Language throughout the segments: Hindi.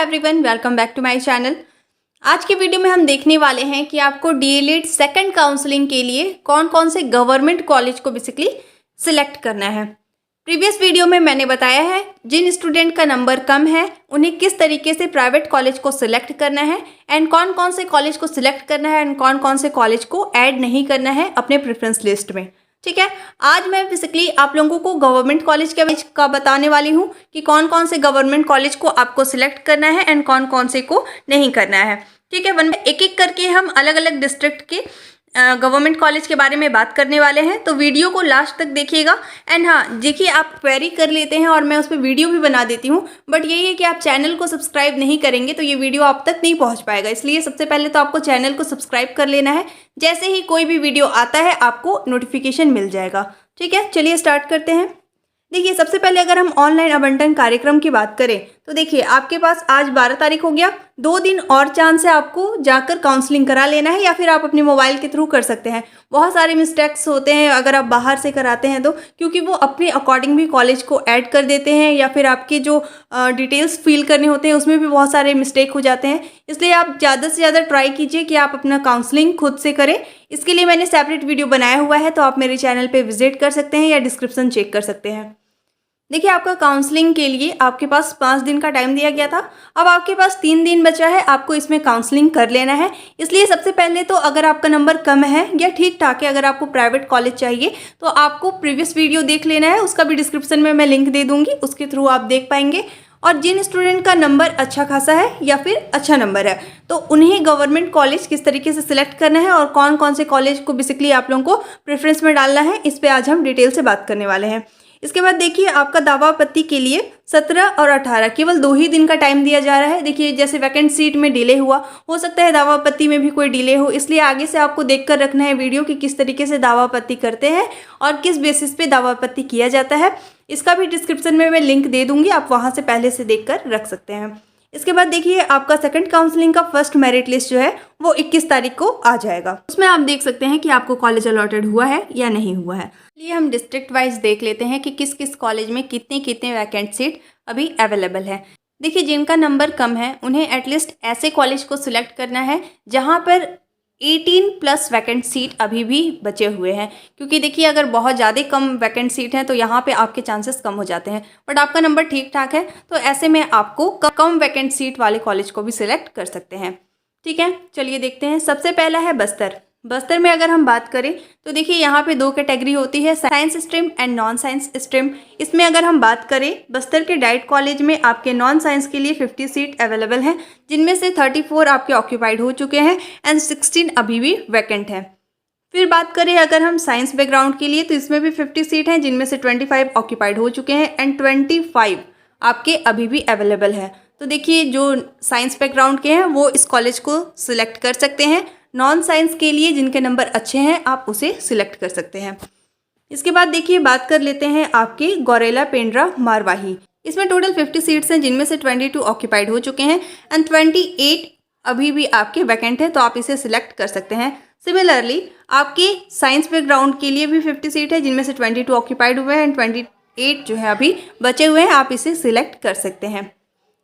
Everyone, welcome back to my channel. आज की वीडियो में हम देखने वाले हैं कि आपको डीएलएड सेकंड काउंसलिंग के लिए कौन कौन से गवर्नमेंट कॉलेज को बेसिकली सिलेक्ट करना है। प्रीवियस वीडियो में मैंने बताया है जिन स्टूडेंट का नंबर कम है उन्हें किस तरीके से प्राइवेट कॉलेज को सिलेक्ट करना है एंड कौन कौन से कॉलेज को सिलेक्ट करना है एंड कौन कौन से कॉलेज को ऐड नहीं करना है अपने प्रेफरेंस लिस्ट में। ठीक है, आज मैं बेसिकली आप लोगों को गवर्नमेंट कॉलेज का बताने वाली हूँ कि कौन कौन से गवर्नमेंट कॉलेज को आपको सिलेक्ट करना है एंड कौन कौन से को नहीं करना है। ठीक है, एक एक करके हम अलग अलग डिस्ट्रिक्ट के गवर्नमेंट कॉलेज के बारे में बात करने वाले हैं, तो वीडियो को लास्ट तक देखिएगा। एंड हाँ, देखिए आप क्वेरी कर लेते हैं और मैं उस पर वीडियो भी बना देती हूँ, बट यही है कि आप चैनल को सब्सक्राइब नहीं करेंगे तो ये वीडियो आप तक नहीं पहुँच पाएगा। इसलिए सबसे पहले तो आपको चैनल को सब्सक्राइब कर लेना है, जैसे ही कोई भी वीडियो आता है आपको नोटिफिकेशन मिल जाएगा। ठीक है, चलिए स्टार्ट करते हैं। देखिए, सबसे पहले अगर हम ऑनलाइन आवंटन कार्यक्रम की बात करें तो देखिए आपके पास आज 12 तारीख हो गया, 2 दिन और चांस है आपको जाकर काउंसलिंग करा लेना है, या फिर आप अपने मोबाइल के थ्रू कर सकते हैं। बहुत सारे मिस्टेक्स होते हैं अगर आप बाहर से कराते हैं तो, क्योंकि वो अपने अकॉर्डिंग भी कॉलेज को ऐड कर देते हैं या फिर आपके जो डिटेल्स फिल करने होते हैं उसमें भी बहुत सारे मिस्टेक हो जाते हैं। इसलिए आप ज़्यादा से ज़्यादा ट्राई कीजिए कि आप अपना काउंसलिंग खुद से करें। इसके लिए मैंने सेपरेट वीडियो बनाया हुआ है, तो आप मेरे चैनल पर विजिट कर सकते हैं या डिस्क्रिप्शन चेक कर सकते हैं। देखिए, आपका काउंसलिंग के लिए आपके पास 5 दिन का टाइम दिया गया था, अब आपके पास 3 दिन बचा है, आपको इसमें काउंसलिंग कर लेना है। इसलिए सबसे पहले तो अगर आपका नंबर कम है या ठीक ठाक है, अगर आपको प्राइवेट कॉलेज चाहिए तो आपको प्रीवियस वीडियो देख लेना है, उसका भी डिस्क्रिप्शन में मैं लिंक दे दूंगी, उसके थ्रू आप देख पाएंगे। और जिन स्टूडेंट का नंबर अच्छा खासा है या फिर अच्छा नंबर है तो उन्हें गवर्नमेंट कॉलेज किस तरीके से सिलेक्ट करना है और कौन कौन से कॉलेज को बेसिकली आप लोगों को प्रेफरेंस में डालना है, इस पर आज हम डिटेल से बात करने वाले हैं। इसके बाद देखिए, आपका दावा आपत्ति के लिए 17 और 18 केवल 2 ही दिन का टाइम दिया जा रहा है। देखिए, जैसे वैकेंट सीट में डिले हुआ, हो सकता है दावा आपत्ति में भी कोई डिले हो, इसलिए आगे से आपको देखकर रखना है वीडियो कि किस तरीके से दावा आपत्ति करते हैं और किस बेसिस पे दावा आपत्ति किया जाता है। इसका भी डिस्क्रिप्शन में मैं लिंक दे दूंगी, आप वहाँ से पहले से देखकर रख सकते हैं। इसके बाद देखिए, आपका सेकंड काउंसलिंग का फर्स्ट मेरिट लिस्ट जो है वो 21 तारीख को आ जाएगा। उसमें आप देख सकते हैं कि आपको कॉलेज अलॉटेड हुआ है या नहीं हुआ है। चलिए हम डिस्ट्रिक्ट वाइज देख लेते हैं कि किस किस कॉलेज में कितने कितने वैकेंट सीट अभी अवेलेबल है। देखिए, जिनका नंबर कम है उन्हें एटलीस्ट ऐसे कॉलेज को सिलेक्ट करना है जहाँ पर 18+ वैकेंट सीट अभी भी बचे हुए हैं, क्योंकि देखिए अगर बहुत ज़्यादा कम वैकेंट सीट हैं तो यहाँ पे आपके चांसेस कम हो जाते हैं, बट आपका नंबर ठीक ठाक है तो ऐसे में आपको कम वैकेंट सीट वाले कॉलेज को भी सिलेक्ट कर सकते हैं। ठीक है, चलिए देखते हैं। सबसे पहला है बस्तर में अगर हम बात करें तो देखिए यहाँ पे 2 कैटेगरी होती है, science stream and non science stream. इसमें अगर हम बात करें बस्तर के डाइट कॉलेज में आपके नॉन साइंस के लिए 50 सीट अवेलेबल हैं, जिनमें से 34 आपके ऑक्यूपाइड हो चुके हैं एंड 16 अभी भी वैकेंट हैं। फिर बात करें अगर हम साइंस बैकग्राउंड के लिए तो इसमें भी 50 सीट हैं, जिनमें से 25 ऑक्यूपाइड हो चुके हैं एंड 25 आपके अभी भी अवेलेबल है। तो देखिए, जो साइंस बैकग्राउंड के हैं वो इस कॉलेज को सिलेक्ट कर सकते हैं। नॉन साइंस के लिए जिनके नंबर अच्छे हैं आप उसे सिलेक्ट कर सकते हैं। इसके बाद देखिए, बात कर लेते हैं आपके गौरेला पेंड्रा मारवाही। इसमें टोटल 50 सीट्स हैं, जिनमें से 22 ऑक्यूपाइड हो चुके हैं एंड 28 अभी भी आपके वैकेंट है, तो आप इसे सिलेक्ट कर सकते हैं। सिमिलरली आपके साइंस बैकग्राउंड के लिए भी 50 सीट है, जिनमें से 22 ऑक्यूपाइड हुए हैं एंड 28 जो है अभी बचे हुए हैं, आप इसे सिलेक्ट कर सकते हैं।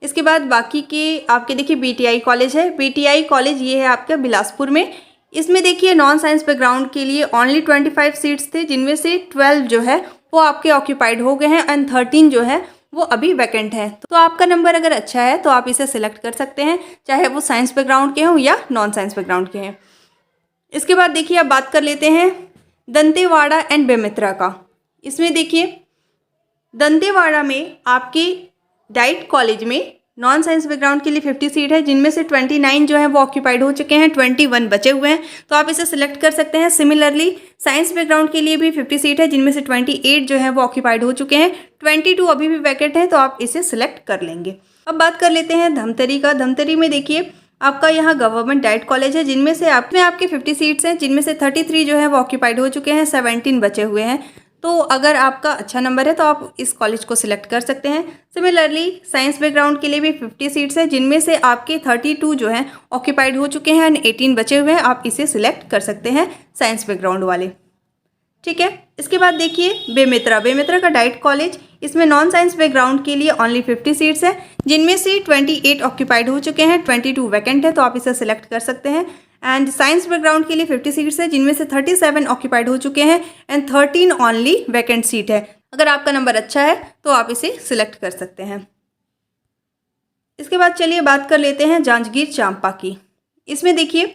इसके बाद बाकी के आपके देखिए बीटीआई कॉलेज है। बीटीआई कॉलेज ये है आपका बिलासपुर में। इसमें देखिए नॉन साइंस बैकग्राउंड के लिए ओनली 25 सीट्स थे, जिनमें से 12 जो है वो आपके ऑक्यूपाइड हो गए हैं एंड 13 जो है वो अभी वैकेंट है। तो आपका नंबर अगर अच्छा है तो आप इसे सिलेक्ट कर सकते हैं, चाहे वो साइंस बैकग्राउंड के हों या नॉन साइंस बैकग्राउंड के हैं। इसके बाद देखिए, अब बात कर लेते हैं दंतेवाड़ा एंड बेमेतरा का। इसमें देखिए, दंतेवाड़ा में आपके डाइट कॉलेज में नॉन साइंस बैकग्राउंड के लिए 50 सीट है, जिनमें से 29 जो है वो ऑक्यूपाइड हो चुके हैं, 21 बचे हुए हैं, तो आप इसे सिलेक्ट कर सकते हैं। सिमिलरली साइंस बैकग्राउंड के लिए भी 50 सीट है, जिनमें से 28 जो है वो ऑक्यूपाइड हो चुके हैं, 22 अभी भी वैकेंट है, तो आप इसे सिलेक्ट कर लेंगे। अब बात कर लेते हैं धमतरी का। धमतरी में देखिए आपका यहाँ गवर्नमेंट डाइट कॉलेज है, जिनमें से आपके 50 सीट्स हैं, जिनमें से 33 जो है वो ऑक्यूपाइड हो चुके हैं, 17 बचे हुए हैं। तो अगर आपका अच्छा नंबर है तो आप इस कॉलेज को सिलेक्ट कर सकते हैं। सिमिलरली साइंस बैकग्राउंड के लिए भी 50 सीट्स हैं, जिनमें से आपके 32 जो हैं ऑक्यूपाइड हो चुके हैं एंड 18 बचे हुए हैं, आप इसे सिलेक्ट कर सकते हैं साइंस बैकग्राउंड वाले। ठीक है। इसके बाद देखिए बेमेतरा का डाइट कॉलेज, इसमें नॉन साइंस बैकग्राउंड के लिए ओनली 50 सीट्स हैं, जिनमें से 28 ऑक्यूपाइड हो चुके हैं, 22 वैकेंट है, तो आप इसे सिलेक्ट कर सकते हैं। एंड साइंस बैकग्राउंड के लिए 50 सीट्स है, जिनमें से 37 ऑक्यूपाइड हो चुके हैं एंड 13 ओनली वैकेंट सीट है। अगर आपका नंबर अच्छा है तो आप इसे सिलेक्ट कर सकते हैं। इसके बाद चलिए बात कर लेते हैं जांजगीर चांपा की। इसमें देखिए,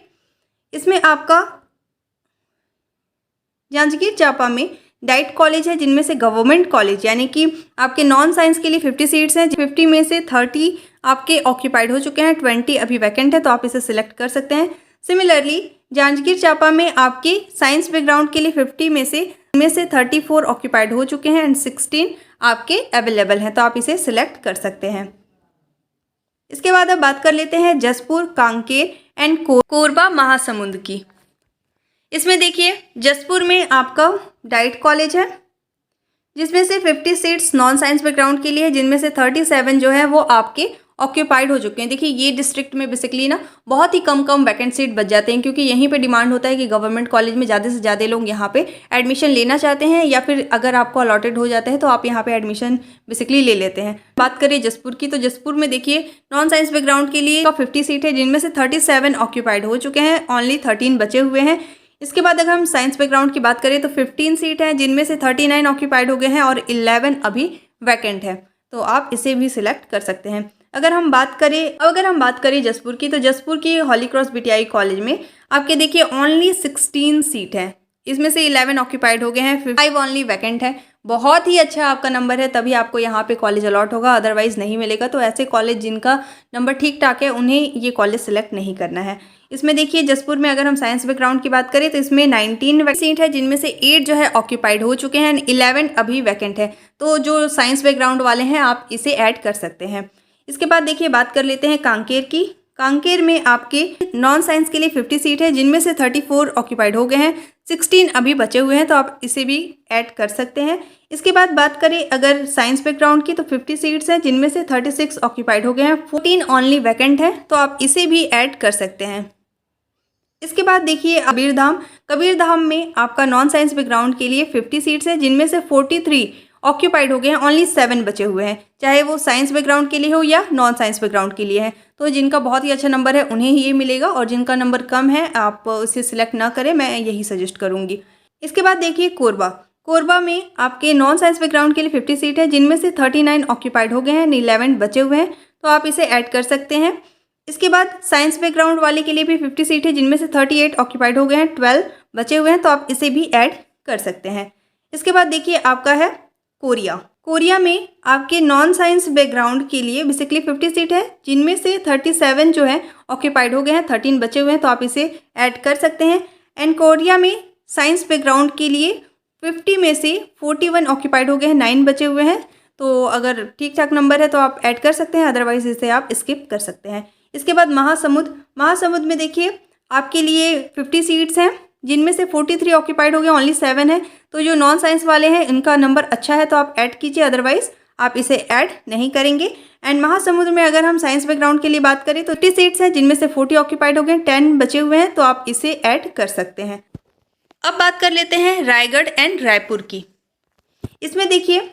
इसमें आपका जांजगीर चांपा में डाइट कॉलेज है, जिनमें से गवर्नमेंट कॉलेज यानी कि आपके नॉन साइंस के लिए 50 सीट्स हैं, 50 में से 30 आपके ऑक्यूपाइड हो चुके हैं, 20 अभी वैकेंट है, तो आप इसे सिलेक्ट कर सकते हैं। सिमिलरली जांजगीर चांपा में आपके साइंस बैकग्राउंड के लिए 50 में से 34 ऑक्यूपाइड हो चुके हैं एंड 16 आपके अवेलेबल हैं, तो आप इसे सिलेक्ट कर सकते हैं। इसके बाद अब बात कर लेते हैं जसपुर, कांकेर एंड कोरबा महासमुंद की। इसमें देखिए जसपुर में आपका डाइट कॉलेज है, जिसमें से 50 सीट्स नॉन साइंस बैकग्राउंड के लिए है, जिनमें से 37 जो है वो आपके ऑक्यूपाइड हो चुके हैं। देखिए ये डिस्ट्रिक्ट में बेसिकली ना बहुत ही कम वैकेंट सीट बच जाते हैं, क्योंकि यहीं पे डिमांड होता है कि गवर्नमेंट कॉलेज में ज़्यादा से ज़्यादा लोग यहाँ पे एडमिशन लेना चाहते हैं, या फिर अगर आपको अलॉटेड हो जाता है तो आप यहाँ पे एडमिशन बेसिकली ले लेते हैं। बात करें जसपुर की, तो जसपुर में देखिए नॉन साइंस बैकग्राउंड के लिए 50 सीट है, जिनमें से 37 ऑक्यूपाइड हो चुके हैं, ओनली 13 बचे हुए हैं। इसके बाद अगर हम साइंस बैकग्राउंड की बात करें तो 15 सीट है, जिनमें से 39 ऑक्यूपाइड हो गए हैं और 11 अभी वैकेंट है, तो आप इसे भी सिलेक्ट कर सकते हैं। अगर हम बात करें जसपुर की, तो जसपुर की हॉली क्रॉस बीटीआई कॉलेज में आपके देखिए ओनली 16 सीट है, इसमें से 11 ऑक्यूपाइड हो गए हैं, 5 ओनली वैकेंट है। बहुत ही अच्छा आपका नंबर है, तभी आपको यहाँ पे कॉलेज अलॉट होगा, अदरवाइज नहीं मिलेगा। तो ऐसे कॉलेज जिनका नंबर ठीक ठाक है उन्हें ये कॉलेज सिलेक्ट नहीं करना है। इसमें देखिए जसपुर में अगर हम साइंस बैकग्राउंड की बात करें तो इसमें 19 सीट है, जिनमें से 8 जो है ऑक्यूपाइड हो चुके हैं, 11 अभी वैकेंट है, तो जो साइंस बैकग्राउंड वाले हैं आप इसे ऐड कर सकते हैं। इसके बाद देखिए बात कर लेते हैं कांकेर की। कांकेर में आपके नॉन साइंस के लिए 50 सीट है, जिनमें से 34 ऑक्यूपाइड हो गए हैं, 16 अभी बचे हुए हैं, तो आप इसे भी ऐड कर सकते हैं। इसके बाद बात करें अगर साइंस बैकग्राउंड की, तो 50 सीट्स हैं, जिनमें से 36 ऑक्यूपाइड हो गए हैं, 14 ओनली वैकेंट है, तो आप इसे भी ऐड कर सकते हैं। इसके बाद देखिए कबीरधाम में आपका नॉन साइंस बैकग्राउंड के लिए 50 सीट्स है, जिनमें से 43 ऑक्यूपाइड हो गए हैं, ओनली 7 बचे हुए हैं, चाहे वो साइंस बैकग्राउंड के लिए हो या नॉन साइंस बैकग्राउंड के लिए है। तो जिनका बहुत ही अच्छा नंबर है उन्हें ही ये मिलेगा, और जिनका नंबर कम है आप उसे सिलेक्ट ना करें, मैं यही सजेस्ट करूँगी। इसके बाद देखिए कोरबा में आपके नॉन साइंस बैकग्राउंड के लिए 50 सीट है, जिनमें से 39 ऑक्यूपाइड हो गए हैं, 11 बचे हुए हैं, तो आप इसे ऐड कर सकते हैं। इसके बाद साइंस बैकग्राउंड वाले के लिए भी 50 सीट है, जिनमें से 38 ऑक्यूपाइड हो गए हैं, 12 बचे हुए हैं, तो आप इसे भी ऐड कर सकते हैं। इसके बाद देखिए आपका है कोरिया में आपके नॉन साइंस बैकग्राउंड के लिए बेसिकली 50 सीट है, जिनमें से 37 जो है ऑक्यूपाइड हो गए हैं, 13 बचे हुए हैं, तो आप इसे ऐड कर सकते हैं। एंड कोरिया में साइंस बैकग्राउंड के लिए 50 में से 41 ऑक्यूपाइड हो गए हैं, 9 बचे हुए हैं, तो अगर ठीक ठाक नंबर है तो आप ऐड कर सकते हैं, अदरवाइज इसे आप स्किप कर सकते हैं। इसके बाद महासमुंद में देखिए आपके लिए 50 सीट्स हैं, जिनमें से 43 ऑक्यूपाइड हो गए, ओनली 7 है, तो जो नॉन साइंस वाले हैं इनका नंबर अच्छा है तो आप ऐड कीजिए, अदरवाइज आप इसे ऐड नहीं करेंगे। एंड महासमुंद में अगर हम साइंस बैकग्राउंड के लिए बात करें तो 50 सीट्स हैं, जिनमें से 40 ऑक्यूपाइड हो गए, 10 बचे हुए हैं, तो आप इसे ऐड कर सकते हैं। अब बात कर लेते हैं रायगढ़ एंड रायपुर की। इसमें देखिए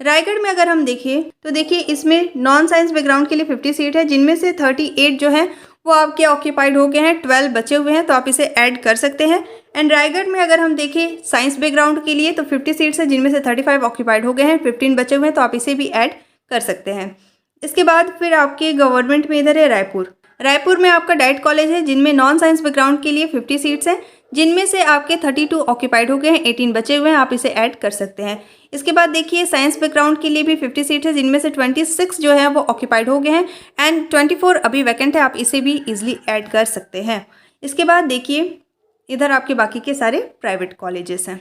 रायगढ़ में अगर हम देखें तो देखिए इसमें नॉन साइंस बैकग्राउंड के लिए 50 सीट है, जिनमें से 38 जो है वो आपके ऑक्यूपाइड हो गए हैं, 12 बचे हुए हैं, तो आप इसे ऐड कर सकते हैं। एंड रायगढ़ में अगर हम देखें साइंस बैकग्राउंड के लिए तो 50 सीट्स है, जिनमें से 35 ऑक्यूपाइड हो गए हैं, 15 बचे हुए हैं, तो आप इसे भी ऐड कर सकते हैं। इसके बाद फिर आपके गवर्नमेंट में इधर है रायपुर में आपका डाइट कॉलेज है, जिनमें नॉन साइंस बैकग्राउंड के लिए 50 सीट्स हैं, जिनमें से आपके 32 ऑक्यूपाइड हो गए हैं, 18 बचे हुए हैं, आप इसे ऐड कर सकते हैं। इसके बाद देखिए साइंस बैकग्राउंड के लिए भी 50 सीट है, जिनमें से 26 जो है वो ऑक्यूपाइड हो गए हैं एंड 24 अभी वैकेंट है, आप इसे भी इजीली ऐड कर सकते हैं। इसके बाद देखिए इधर आपके बाकी के सारे प्राइवेट कॉलेजेस हैं।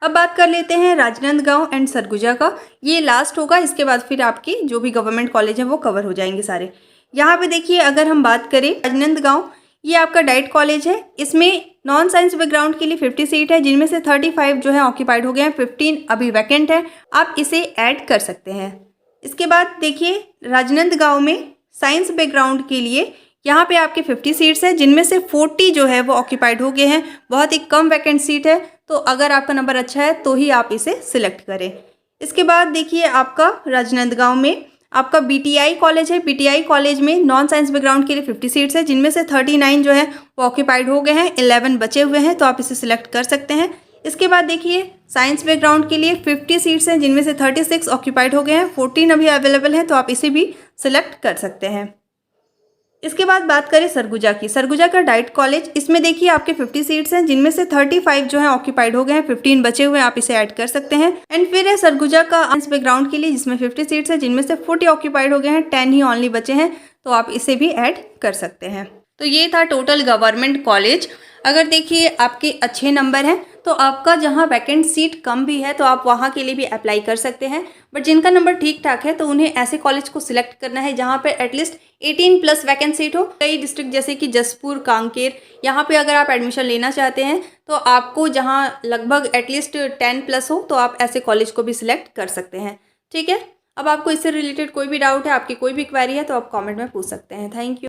अब बात कर लेते हैं राजनांदगांव एंड सरगुजा का, ये लास्ट होगा, इसके बाद फिर आपकी जो भी गवर्नमेंट कॉलेज है वो कवर हो जाएंगे सारे। यहाँ पे देखिए अगर हम बात करें राजनांदगांव, ये आपका डाइट कॉलेज है, इसमें नॉन साइंस बैकग्राउंड के लिए 50 सीट है, जिनमें से 35 जो है ऑक्यूपाइड हो गए हैं, 15 अभी वैकेंट है, आप इसे ऐड कर सकते हैं। इसके बाद देखिए राजनांदगांव में साइंस बैकग्राउंड के लिए यहाँ पे आपके 50 सीट्स हैं, जिनमें से 40 जो है वो ऑक्यूपाइड हो गए हैं। बहुत ही कम वैकेंट सीट है, तो अगर आपका नंबर अच्छा है तो ही आप इसे सिलेक्ट करें। इसके बाद देखिए आपका राजनांदगांव में आपका बीटीआई कॉलेज है। बीटीआई कॉलेज में नॉन साइंस बैकग्राउंड के लिए 50 सीट्स है, जिनमें से 39 जो है वो ऑक्यूपाइड हो गए हैं, 11 बचे हुए हैं, तो आप इसे सिलेक्ट कर सकते हैं। इसके बाद देखिए साइंस बैकग्राउंड के लिए 50 सीट्स हैं, जिनमें से 36 ऑक्यूपाइड हो गए हैं, 14 अभी अवेलेबल हैं, तो आप इसे भी सिलेक्ट कर सकते हैं। इसके बाद बात करें सरगुजा की। सरगुजा का डाइट कॉलेज, इसमें देखिए आपके 50 सीट्स हैं, जिनमें से 35 जो है ऑक्यूपाइड हो गए हैं, 15 बचे हुए हैं, आप इसे ऐड कर सकते हैं। एंड फिर है सरगुजा का साइंस बैकग्राउंड के लिए, जिसमें 50 सीट्स हैं, जिनमें से 40 ऑक्यूपाइड हो गए हैं, 10 ही ओनली बचे हैं, तो आप इसे भी ऐड कर सकते हैं। तो ये था टोटल गवर्नमेंट कॉलेज। अगर देखिए आपके अच्छे नंबर हैं तो आपका जहाँ वैकेंट सीट कम भी है तो आप वहाँ के लिए भी अप्लाई कर सकते हैं। बट जिनका नंबर ठीक ठाक है तो उन्हें ऐसे कॉलेज को सिलेक्ट करना है जहाँ पे एटलीस्ट 18+ वैकेंट सीट हो। कई डिस्ट्रिक्ट जैसे कि जसपुर, कांकेर, यहाँ पे अगर आप एडमिशन लेना चाहते हैं तो आपको जहाँ लगभग एटलीस्ट 10+ हो तो आप ऐसे कॉलेज को भी सिलेक्ट कर सकते हैं। ठीक है, अब आपको इससे रिलेटेड कोई भी डाउट है, आपकी कोई भी क्वेरी है तो आप कॉमेंट में पूछ सकते हैं। Thank you.